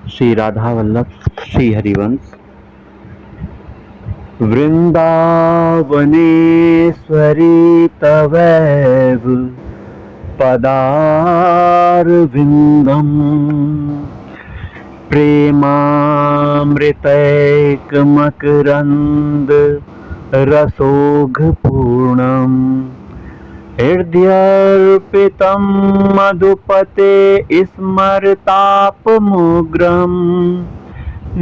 श्री राधा वल्लभ श्री हरिवंश। वृंदावनेश्वरी तवैव पदारविन्दम् प्रेमामृतैकमकरन्द रसोघपूर्णम् हृदयर्पितं मधुपते स्मरतापमुग्रम्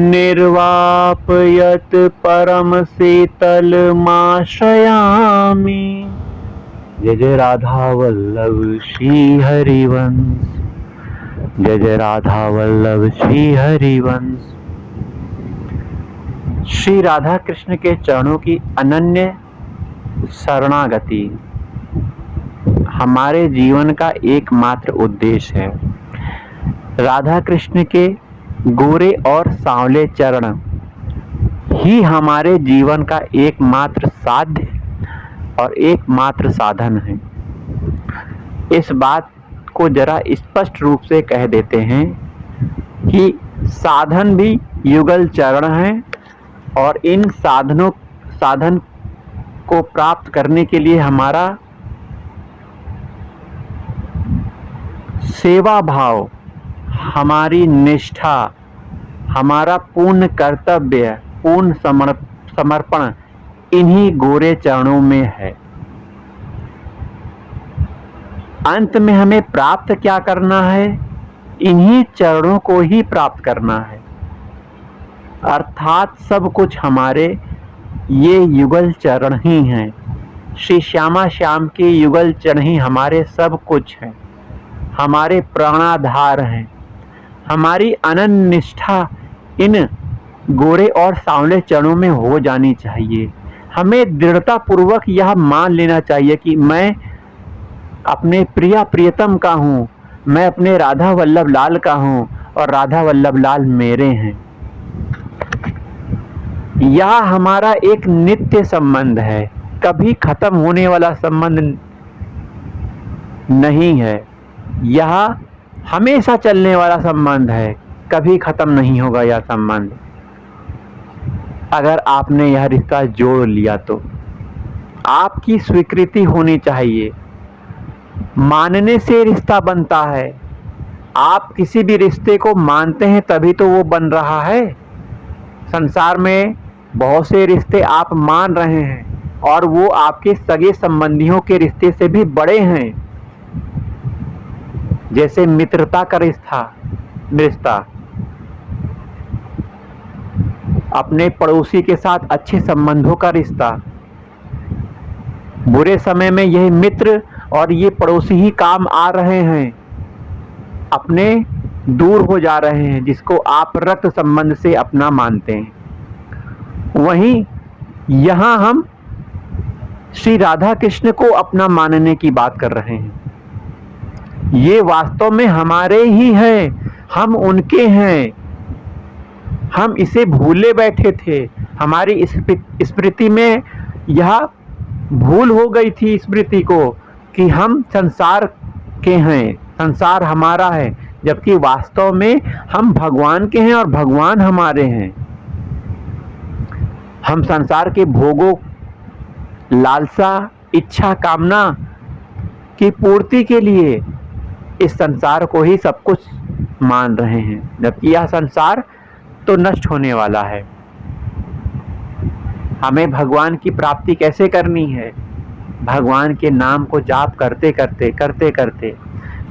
निर्वापयत् परम शीतलमाश्रयामि। जय जय राधा वल्लभ श्री हरिवंश। जय जय राधा वल्लभ श्री हरिवंश। श्री राधा कृष्ण के चरणों की अनन्य शरणागति हमारे जीवन का एकमात्र उद्देश्य है। राधा कृष्ण के गोरे और सांवले चरण ही हमारे जीवन का एकमात्र साध्य और एकमात्र साधन है। इस बात को जरा स्पष्ट रूप से कह देते हैं कि साधन भी युगल चरण हैं और इन साधन को प्राप्त करने के लिए हमारा सेवा भाव, हमारी निष्ठा, हमारा पूर्ण कर्तव्य, पूर्ण समर्पण इन्हीं गोरे चरणों में है। अंत में हमें प्राप्त क्या करना है? इन्हीं चरणों को ही प्राप्त करना है। अर्थात सब कुछ हमारे ये युगल चरण ही हैं। श्री श्यामा श्याम के युगल चरण ही हमारे सब कुछ हैं, हमारे प्राणाधार हैं। हमारी अनन्य निष्ठा इन गोरे और सांवले चरणों में हो जानी चाहिए। हमें दृढ़ता पूर्वक यह मान लेना चाहिए कि मैं अपने प्रियतम का हूँ, मैं अपने राधा वल्लभ लाल का हूँ और राधा वल्लभ लाल मेरे हैं। यह हमारा एक नित्य संबंध है, कभी खत्म होने वाला संबंध नहीं है। यह हमेशा चलने वाला संबंध है, कभी खत्म नहीं होगा यह संबंध। अगर आपने यह रिश्ता जोड़ लिया तो आपकी स्वीकृति होनी चाहिए। मानने से रिश्ता बनता है। आप किसी भी रिश्ते को मानते हैं तभी तो वो बन रहा है। संसार में बहुत से रिश्ते आप मान रहे हैं और वो आपके सगे संबंधियों के रिश्ते से भी बड़े हैं। जैसे मित्रता का रिश्ता, अपने पड़ोसी के साथ अच्छे संबंधों का रिश्ता। बुरे समय में यह मित्र और ये पड़ोसी ही काम आ रहे हैं, अपने दूर हो जा रहे हैं, जिसको आप रक्त संबंध से अपना मानते हैं। वहीं यहाँ हम श्री राधा कृष्ण को अपना मानने की बात कर रहे हैं। ये वास्तव में हमारे ही हैं, हम उनके हैं। हम इसे भूले बैठे थे। हमारी स्मृति में यह भूल हो गई थी स्मृति को कि हम संसार के हैं, संसार हमारा है, जबकि वास्तव में हम भगवान के हैं और भगवान हमारे हैं। हम संसार के भोगों, लालसा, इच्छा, कामना की पूर्ति के लिए इस संसार को ही सब कुछ मान रहे हैं, जबकि यह संसार तो नष्ट होने वाला है। हमें भगवान की प्राप्ति कैसे करनी है? भगवान के नाम को जाप करते करते।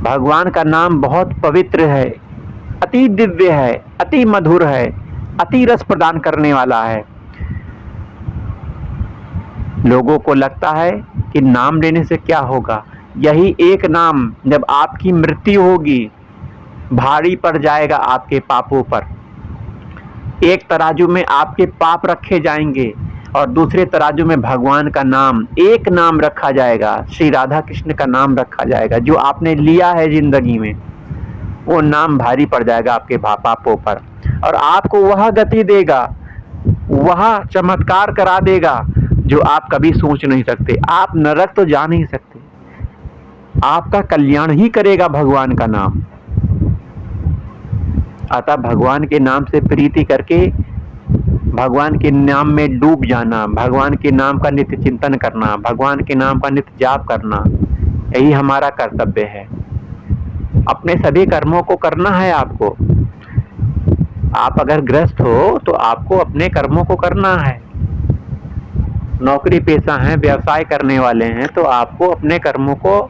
भगवान का नाम बहुत पवित्र है, अति दिव्य है, अति मधुर है, अति रस प्रदान करने वाला है। लोगों को लगता है कि नाम लेने से क्या होगा। यही एक नाम जब आपकी मृत्यु होगी भारी पड़ जाएगा आपके पापों पर। एक तराजू में आपके पाप रखे जाएंगे और दूसरे तराजू में भगवान का नाम, एक नाम रखा जाएगा, श्री राधा कृष्ण का नाम रखा जाएगा। जो आपने लिया है जिंदगी में, वो नाम भारी पड़ जाएगा आपके पापों पर और आपको वह गति देगा, वह चमत्कार करा देगा जो आप कभी सोच नहीं सकते। आप नरक तो जा नहीं सकते, आपका कल्याण ही करेगा भगवान का नाम। अतः भगवान के नाम से प्रीति करके भगवान के नाम में डूब जाना, भगवान के नाम का नित्य चिंतन करना, भगवान के नाम का नित्य जाप करना, यही हमारा कर्तव्य है। अपने सभी कर्मों को करना है आपको। आप अगर गृहस्थ हो तो आपको अपने कर्मों को करना है। नौकरी पेशा है, व्यवसाय करने वाले हैं, तो आपको अपने कर्मों को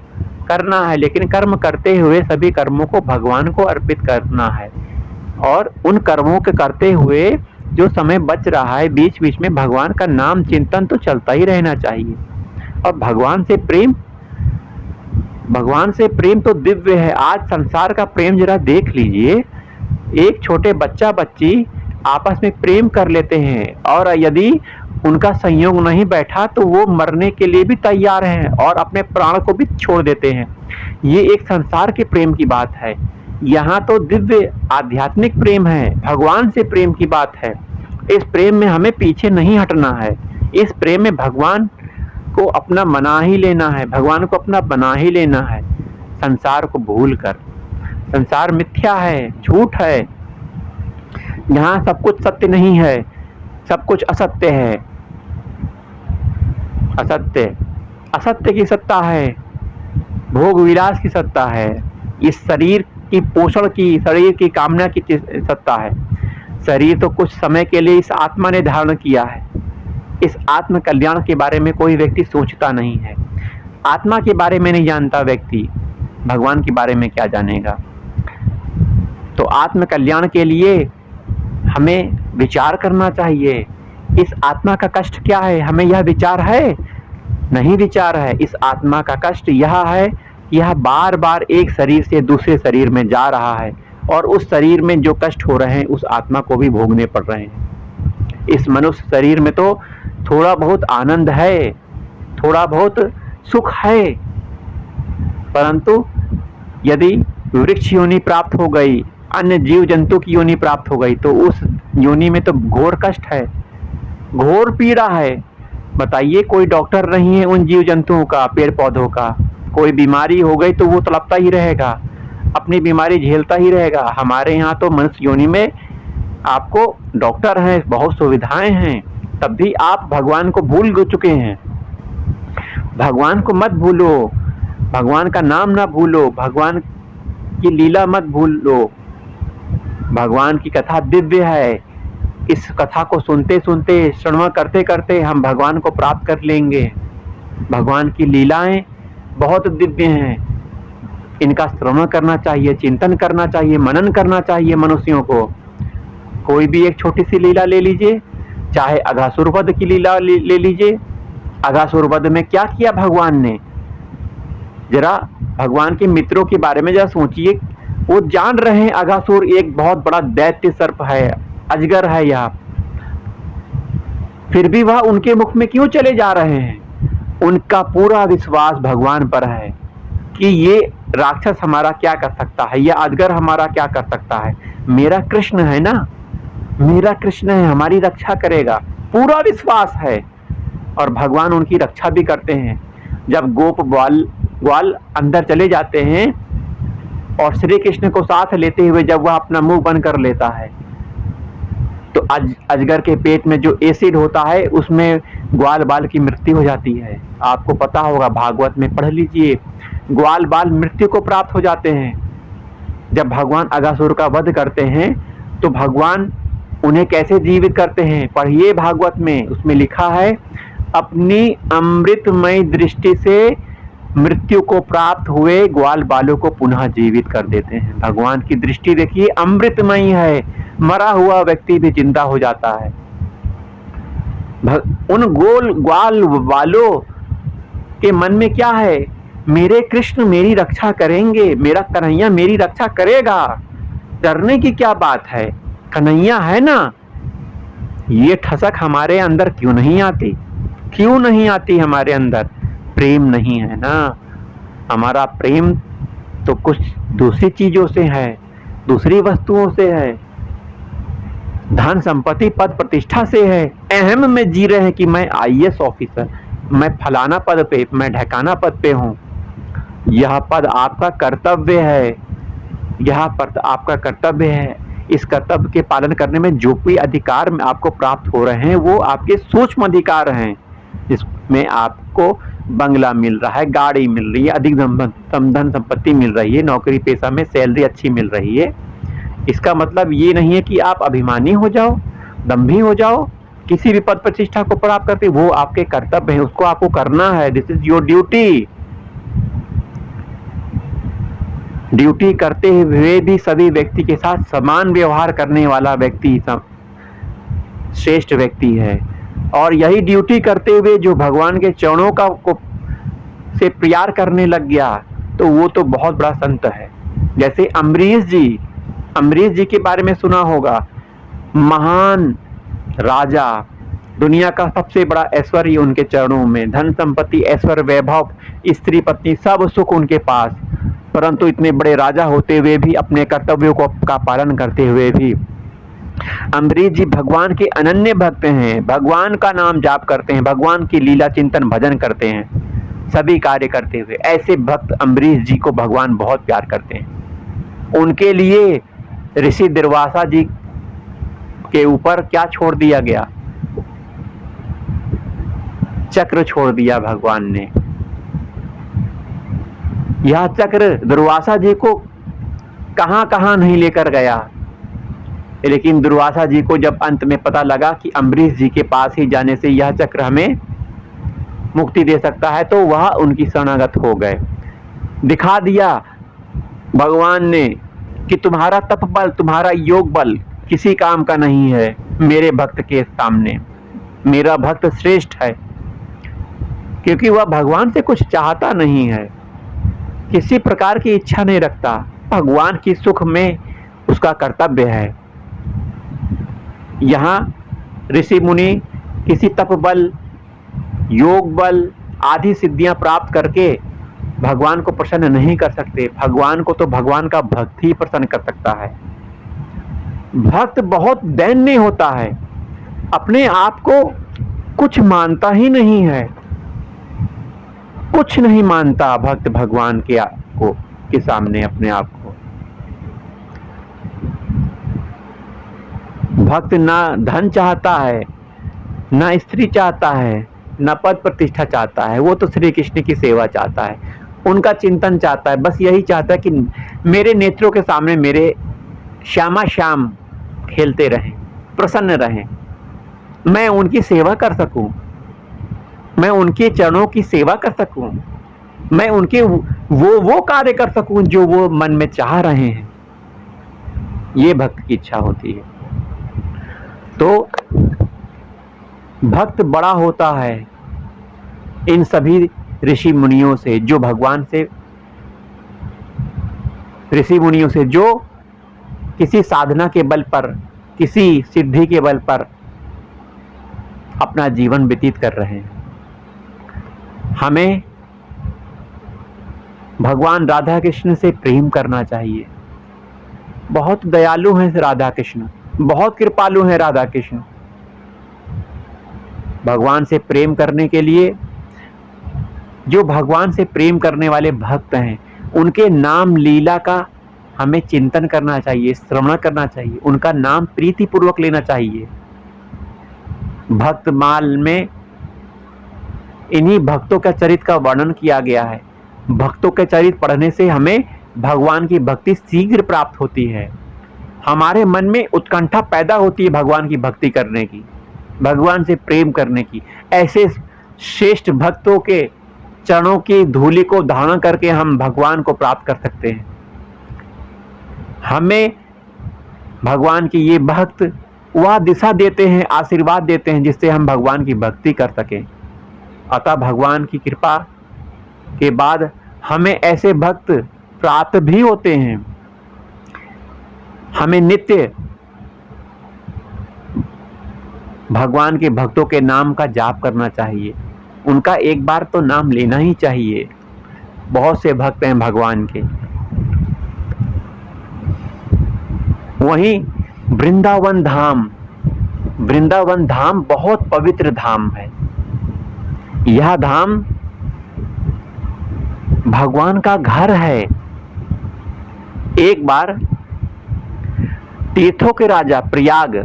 करना है, लेकिन कर्म करते हुए सभी कर्मों को भगवान को अर्पित करना है। और उन कर्मों के करते हुए जो समय बच रहा है, बीच बीच में भगवान का नाम चिंतन तो चलता ही रहना चाहिए। और भगवान से प्रेम तो दिव्य है। आज संसार का प्रेम जरा देख लीजिए। एक छोटे बच्चा बच्ची आपस में प्रेम कर लेते हैं, और यदि उनका संयोग नहीं बैठा तो वो मरने के लिए भी तैयार हैं और अपने प्राण को भी छोड़ देते हैं। ये एक संसार के प्रेम की बात है। यहाँ तो दिव्य आध्यात्मिक प्रेम है, भगवान से प्रेम की बात है। इस प्रेम में हमें पीछे नहीं हटना है। इस प्रेम में भगवान को अपना बना ही लेना है, भगवान को अपना बना ही लेना है, संसार को भूल कर। संसार मिथ्या है, झूठ है, यहाँ सब कुछ सत्य नहीं है, सब कुछ असत्य है। असत्य की सत्ता है, भोग विलास की सत्ता है, इस शरीर की पोषण की, शरीर की कामना की सत्ता है। शरीर तो कुछ समय के लिए इस आत्मा ने धारण किया है। इस आत्म कल्याण के बारे में कोई व्यक्ति सोचता नहीं है। आत्मा के बारे में नहीं जानता व्यक्ति, भगवान के बारे में क्या जानेगा। तो आत्म कल्याण के लिए हमें विचार करना चाहिए। इस आत्मा का कष्ट क्या है, हमें यह विचार है? नहीं विचार है। इस आत्मा का कष्ट यह है, यह बार बार एक शरीर से दूसरे शरीर में जा रहा है, और उस शरीर में जो कष्ट हो रहे हैं उस आत्मा को भी भोगने पड़ रहे हैं। इस मनुष्य शरीर में तो थोड़ा बहुत आनंद है, थोड़ा बहुत सुख है, परंतु यदि वृक्ष योनि प्राप्त हो गई, अन्य जीव जंतु की योनि प्राप्त हो गई, तो उस योनि में तो घोर कष्ट है, घोर पीड़ा है। बताइए, कोई डॉक्टर नहीं है उन जीव जंतुओं का, पेड़ पौधों का। कोई बीमारी हो गई तो वो तड़पता ही रहेगा, अपनी बीमारी झेलता ही रहेगा। हमारे यहाँ तो मनुष्य योनि में आपको डॉक्टर हैं, बहुत सुविधाएं हैं, तब भी आप भगवान को भूल चुके हैं। भगवान को मत भूलो, भगवान का नाम ना भूलो, भगवान की लीला मत भूलो। भगवान की कथा दिव्य है। इस कथा को सुनते सुनते, श्रवण करते करते हम भगवान को प्राप्त कर लेंगे। भगवान की लीलाएं बहुत दिव्य हैं, इनका श्रवण करना चाहिए, चिंतन करना चाहिए, मनन करना चाहिए मनुष्यों को। कोई भी एक छोटी सी लीला ले लीजिए, चाहे अघासुर वध की लीला ले लीजिए। अघासुर वध में क्या किया भगवान ने? जरा भगवान के मित्रों के बारे में जरा सोचिए। वो जान रहे हैं अघासुर एक बहुत बड़ा दैत्य सर्प है, अजगर है यह, फिर भी वह उनके मुख में क्यों चले जा रहे हैं? उनका पूरा विश्वास भगवान पर है कि ये राक्षस हमारा क्या कर सकता है, यह अजगर हमारा क्या कर सकता है। मेरा कृष्ण है ना, मेरा कृष्ण है, हमारी रक्षा करेगा, पूरा विश्वास है। और भगवान उनकी रक्षा भी करते हैं। जब गोप ग्वाल अंदर चले जाते हैं और श्री कृष्ण को साथ लेते हुए जब वह अपना मुंह बंद कर लेता है, तो अजगर के पेट में जो एसिड होता है उसमें ग्वाल बाल की मृत्यु हो जाती है। आपको पता होगा, भागवत में पढ़ लीजिए, ग्वाल बाल मृत्यु को प्राप्त हो जाते हैं। जब भगवान अघासुर का वध करते हैं तो भगवान उन्हें कैसे जीवित करते हैं, पढ़िए भागवत में, उसमें लिखा है, अपनी अमृतमय दृष्टि से मृत्यु को प्राप्त हुए ग्वाल बालों को पुनः जीवित कर देते हैं। भगवान की दृष्टि देखिए, अमृतमयी है, मरा हुआ व्यक्ति भी जिंदा हो जाता है। उन ग्वाल बालों के मन में क्या है? मेरे कृष्ण मेरी रक्षा करेंगे, मेरा कन्हैया मेरी रक्षा करेगा, डरने की क्या बात है, कन्हैया है ना। ये ठसक हमारे अंदर क्यों नहीं आती? क्यों नहीं आती हमारे अंदर? प्रेम नहीं है ना। हमारा प्रेम तो कुछ दूसरी चीजों से है, दूसरी वस्तुओं से है, धन संपत्ति पद प्रतिष्ठा से है। अहम में जी रहे हैं कि मैं IAS ऑफिसर, मैं फलाना पद पे, मैं ढकाना पद पे हूं। यह पद आपका कर्तव्य है, यह पद आपका कर्तव्य है। इस कर्तव्य के पालन करने में जो भी अधिकार में आपको प्राप्त हो रहे हैं वो आपके सूक्ष्म अधिकार हैं, जिसमें आपको बंगला मिल रहा है, गाड़ी मिल रही है, अधिक धन संपत्ति मिल रही है, नौकरी पेशा में सैलरी अच्छी मिल रही है। इसका मतलब ये नहीं है कि आप अभिमानी हो जाओ, दंभी हो जाओ। किसी भी पद प्रतिष्ठा को प्राप्त करते वो आपके कर्तव्य है, उसको आपको करना है। This is your duty. Duty करते हुए भी सभी व्यक्ति के साथ समान व्यवहार करने वाला व्यक्ति श्रेष्ठ व्यक्ति है। और यही ड्यूटी करते हुए जो भगवान के चरणों का से प्यार करने लग गया तो वो तो बहुत बड़ा संत है। जैसे अम्बरीश जी के बारे में सुना होगा, महान राजा, दुनिया का सबसे बड़ा ऐश्वर्य उनके चरणों में, धन संपत्ति, ऐश्वर्य, वैभव, स्त्री पत्नी, सब सुख उनके पास, परंतु इतने बड़े राजा होते हुए भी अपने कर्तव्यों का पालन करते हुए भी अम्बरीश जी भगवान के अनन्य भक्त हैं। भगवान का नाम जाप करते हैं, भगवान की लीला चिंतन भजन करते हैं, सभी कार्य करते हुए। ऐसे भक्त अम्बरीश जी को भगवान बहुत प्यार करते हैं। उनके लिए ऋषि दुर्वासा जी के ऊपर क्या छोड़ दिया गया? चक्र छोड़ दिया भगवान ने। यह चक्र दुर्वासा जी को कहां कहां नहीं लेकर गया, लेकिन दुर्वासा जी को जब अंत में पता लगा कि अम्बरीश जी के पास ही जाने से यह चक्र हमें मुक्ति दे सकता है, तो वह उनकी शरणागत हो गए। दिखा दिया भगवान ने कि तुम्हारा तप बल, तुम्हारा योग बल किसी काम का नहीं है मेरे भक्त के सामने। मेरा भक्त श्रेष्ठ है, क्योंकि वह भगवान से कुछ चाहता नहीं है, किसी प्रकार की इच्छा नहीं रखता, भगवान की सुख में उसका कर्तव्य है। यहाँ ऋषि मुनि किसी तप बल, योग बल आदि सिद्धियां प्राप्त करके भगवान को प्रसन्न नहीं कर सकते। भगवान को तो भगवान का भक्त ही प्रसन्न कर सकता है। भक्त बहुत दैन्य होता है, अपने आप को कुछ मानता ही नहीं है, कुछ नहीं मानता भक्त भगवान के सामने अपने आप को। भक्त ना धन चाहता है, ना स्त्री चाहता है, ना पद प्रतिष्ठा चाहता है, वो तो श्री कृष्ण की सेवा चाहता है, उनका चिंतन चाहता है। बस यही चाहता है कि मेरे नेत्रों के सामने मेरे श्यामा श्याम खेलते रहें, प्रसन्न रहें, मैं उनकी सेवा कर सकूं, मैं उनके चरणों की सेवा कर सकूं, मैं उनके वो कार्य कर सकूं जो वो मन में चाह रहे हैं। ये भक्त की इच्छा होती है। तो भक्त बड़ा होता है इन सभी ऋषि मुनियों से, जो भगवान से, ऋषि मुनियों से जो किसी साधना के बल पर, किसी सिद्धि के बल पर अपना जीवन व्यतीत कर रहे हैं। हमें भगवान राधा कृष्ण से प्रेम करना चाहिए। बहुत दयालु हैं राधा कृष्ण, बहुत कृपालु हैं राधा कृष्ण। भगवान से प्रेम करने के लिए, जो भगवान से प्रेम करने वाले भक्त हैं, उनके नाम लीला का हमें चिंतन करना चाहिए, श्रवण करना चाहिए, उनका नाम प्रीति पूर्वक लेना चाहिए। भक्त माल में इन्हीं भक्तों का चरित्र का वर्णन किया गया है। भक्तों के चरित्र पढ़ने से हमें भगवान की भक्ति शीघ्र प्राप्त होती है। हमारे मन में उत्कंठा पैदा होती है भगवान की भक्ति करने की, भगवान से प्रेम करने की। ऐसे श्रेष्ठ भक्तों के चरणों की धूलि को धारण करके हम भगवान को प्राप्त कर सकते हैं। हमें भगवान के ये भक्त वह दिशा देते हैं, आशीर्वाद देते हैं, जिससे हम भगवान की भक्ति कर सकें। अतः भगवान की कृपा के बाद हमें ऐसे भक्त प्राप्त भी होते हैं। हमें नित्य भगवान के भक्तों के नाम का जाप करना चाहिए, उनका एक बार तो नाम लेना ही चाहिए। बहुत से भक्त हैं भगवान के। वहीं वृंदावन धाम बहुत पवित्र धाम है। यह धाम भगवान का घर है। एक बार तीर्थों के राजा प्रयाग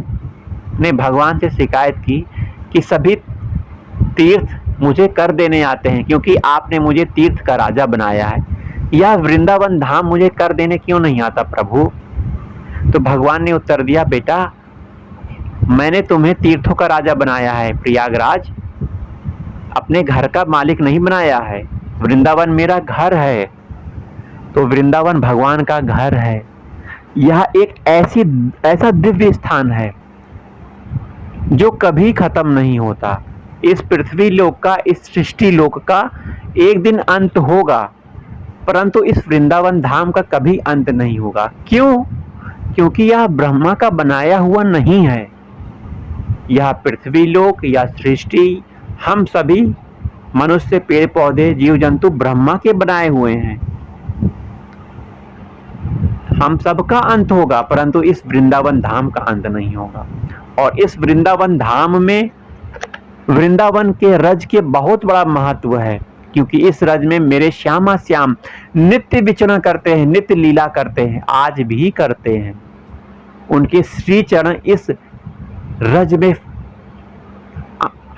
ने भगवान से शिकायत की कि सभी तीर्थ मुझे कर देने आते हैं, क्योंकि आपने मुझे तीर्थ का राजा बनाया है, यह वृंदावन धाम मुझे कर देने क्यों नहीं आता प्रभु? तो भगवान ने उत्तर दिया, बेटा मैंने तुम्हें तीर्थों का राजा बनाया है प्रयागराज, अपने घर का मालिक नहीं बनाया है। वृंदावन मेरा घर है। तो वृंदावन भगवान का घर है। यह एक ऐसा दिव्य स्थान है जो कभी खत्म नहीं होता। इस पृथ्वी लोक का, इस सृष्टि लोक का एक दिन अंत होगा, परंतु इस वृंदावन धाम का कभी अंत नहीं होगा। क्यों? क्योंकि यह ब्रह्मा का बनाया हुआ नहीं है। यह पृथ्वी लोक या सृष्टि, हम सभी मनुष्य, पेड़ पौधे, जीव जंतु ब्रह्मा के बनाए हुए हैं। हम सबका अंत होगा, परंतु इस वृंदावन धाम का अंत नहीं होगा। और इस वृंदावन धाम में, वृंदावन के रज के बहुत बड़ा महत्व है, क्योंकि इस रज में मेरे श्यामा श्याम नित्य विचरण करते हैं, नित्य लीला करते हैं, आज भी करते हैं। उनके श्री चरण इस रज में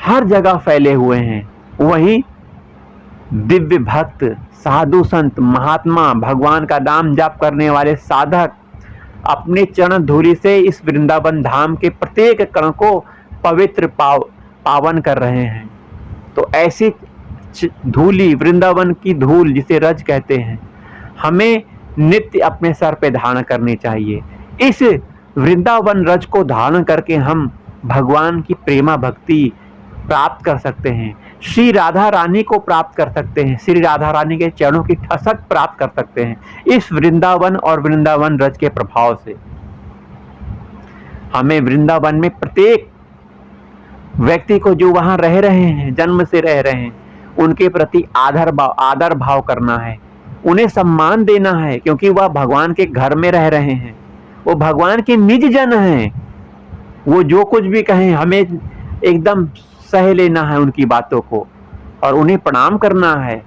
हर जगह फैले हुए हैं। वहीं दिव्य भक्त, साधु संत, महात्मा, भगवान का नाम जाप करने वाले साधक अपने चरण धूलि से इस वृंदावन धाम के प्रत्येक कण को पवित्र पावन कर रहे हैं। तो ऐसी धूली, वृंदावन की धूल जिसे रज कहते हैं, हमें नित्य अपने सर पे धारण करनी चाहिए। इस वृंदावन रज को धारण करके हम भगवान की प्रेमा भक्ति प्राप्त कर सकते हैं, श्री राधा रानी को प्राप्त कर सकते हैं, श्री राधा रानी के चरणों की ठसक प्राप्त कर सकते हैं। इस वृंदावन और वृंदावन रज के प्रभाव से हमें वृंदावन में प्रत्येक व्यक्ति को, जो वहां रह रहे हैं, जन्म से रह रहे हैं, उनके प्रति आदर भाव करना है, उन्हें सम्मान देना है, क्योंकि वह भगवान के घर में रह रहे हैं, वो भगवान के निज जन हैं। वो जो कुछ भी कहें हमें एकदम सह लेना है उनकी बातों को और उन्हें प्रणाम करना है।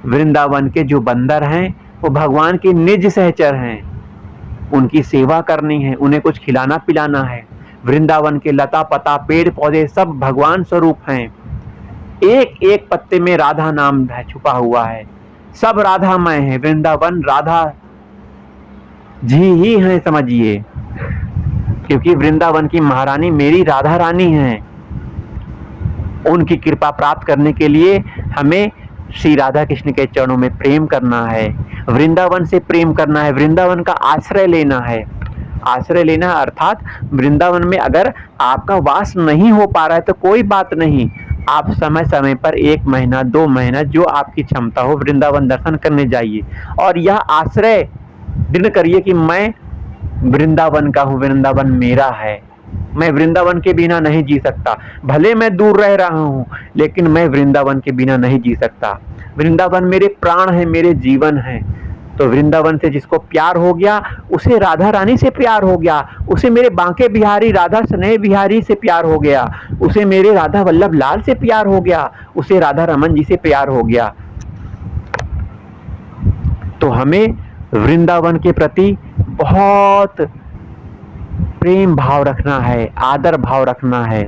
वृंदावन के जो बंदर हैं वो भगवान के निज सहचर हैं, उनकी सेवा करनी है, उन्हें कुछ खिलाना पिलाना है। वृंदावन के लता पता, पेड़ पौधे सब भगवान स्वरूप हैं। एक एक पत्ते में राधा नाम छुपा हुआ है, सब राधामय है। वृंदावन राधा जी ही है, समझिए, क्योंकि वृंदावन की महारानी मेरी राधा रानी है। उनकी कृपा प्राप्त करने के लिए हमें श्री राधा कृष्ण के चरणों में प्रेम करना है, वृंदावन से प्रेम करना है, वृंदावन का आश्रय लेना है। आश्रय लेना अर्थात वृंदावन में अगर आपका वास नहीं हो पा रहा है तो कोई बात नहीं, आप समय समय पर 1 महीना 2 महीना जो आपकी क्षमता हो वृंदावन दर्शन करने जाइए और यह आश्रय दृढ़ करिए कि मैं वृंदावन का हूँ, वृंदावन मेरा है, मैं वृंदावन के बिना नहीं जी सकता। भले मैं दूर रह रहा हूँ लेकिन मैं वृंदावन के बिना नहीं जी सकता। वृंदावन मेरे प्राण है, मेरे जीवन है। तो वृंदावन से जिसको प्यार हो गया उसे राधा रानी से प्यार हो गया, उसे मेरे बांके बिहारी राधा स्नेह बिहारी से प्यार हो गया, उसे मेरे राधा वल्लभ लाल से प्यार हो गया, उसे राधा रमन जी से प्यार हो गया। तो हमें वृंदावन के प्रति बहुत प्रेम भाव रखना है, आदर भाव रखना है।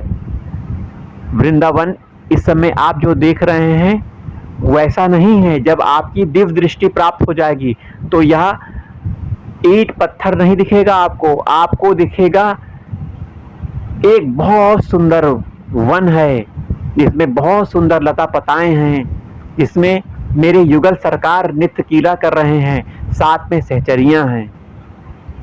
वृंदावन इस समय आप जो देख रहे हैं वैसा नहीं है। जब आपकी दिव्य दृष्टि प्राप्त हो जाएगी तो यह ईंट पत्थर नहीं दिखेगा आपको दिखेगा एक बहुत सुंदर वन है, जिसमें बहुत सुंदर लता पताएं हैं, जिसमें मेरे युगल सरकार नित्य कीला कर रहे हैं, साथ में सहचरियां हैं।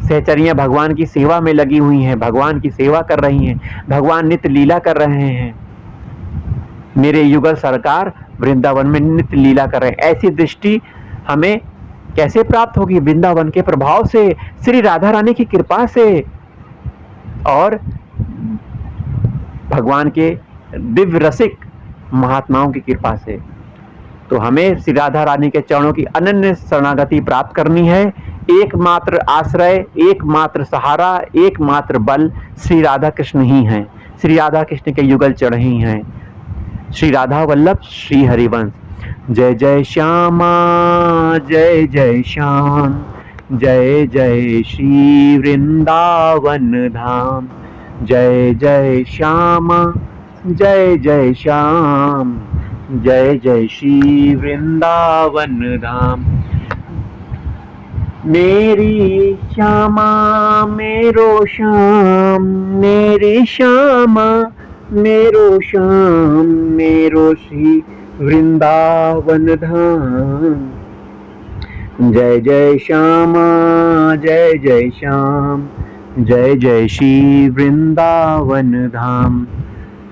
सहचरियां भगवान की सेवा में लगी हुई हैं, भगवान की सेवा कर रही हैं, भगवान नित्य लीला कर रहे हैं। मेरे युगल सरकार वृंदावन में नित्य लीला कर रहे हैं। ऐसी दृष्टि हमें कैसे प्राप्त होगी? वृंदावन के प्रभाव से, श्री राधा रानी की कृपा से और भगवान के दिव्य रसिक महात्माओं की कृपा से। तो हमें श्री राधा रानी के चरणों की अनन्य शरणागति प्राप्त करनी है। एकमात्र आश्रय, एकमात्र सहारा, एकमात्र बल श्री राधा कृष्ण ही हैं। श्री राधा कृष्ण के युगल चरण ही हैं। श्री राधा वल्लभ श्री हरिवंश। जय जय श्यामा जय जय श्याम, जय जय श्री वृंदावन धाम, जय जय श्यामा, जय जय श्याम, जय जय श्री वृंदावन धाम। मेरी श्यामा मेरो श्याम, मेरी श्यामा मेरो श्याम, मेरो श्री वृंदावन धाम। जय जय श्यामा, जय जय श्याम, जय जय श्री वृंदावन धाम।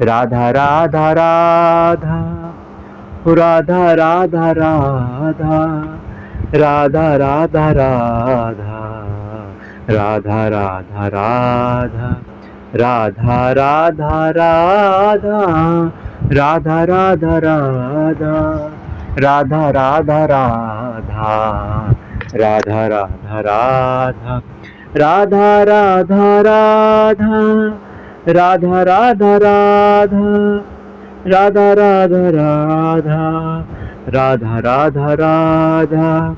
राधा राधा राधा, राधा राधा राधा, राधा राधा राधा, राधा राधा राधा, राधा राधा राधा, राधा राधा राधा, राधा राधा राधा, राधा राधा राधा, राधा राधा राधा, राधा राधा राधा, राधा राधा राधा, राधा राधा राधा,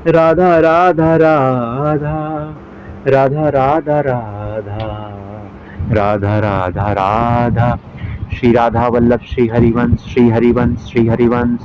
राधा राधा राधा, राधा राधा राधा, राधा राधा राधा। श्री राधा वल्लभ श्री हरिवंश, श्री हरिवंश, श्री हरिवंश।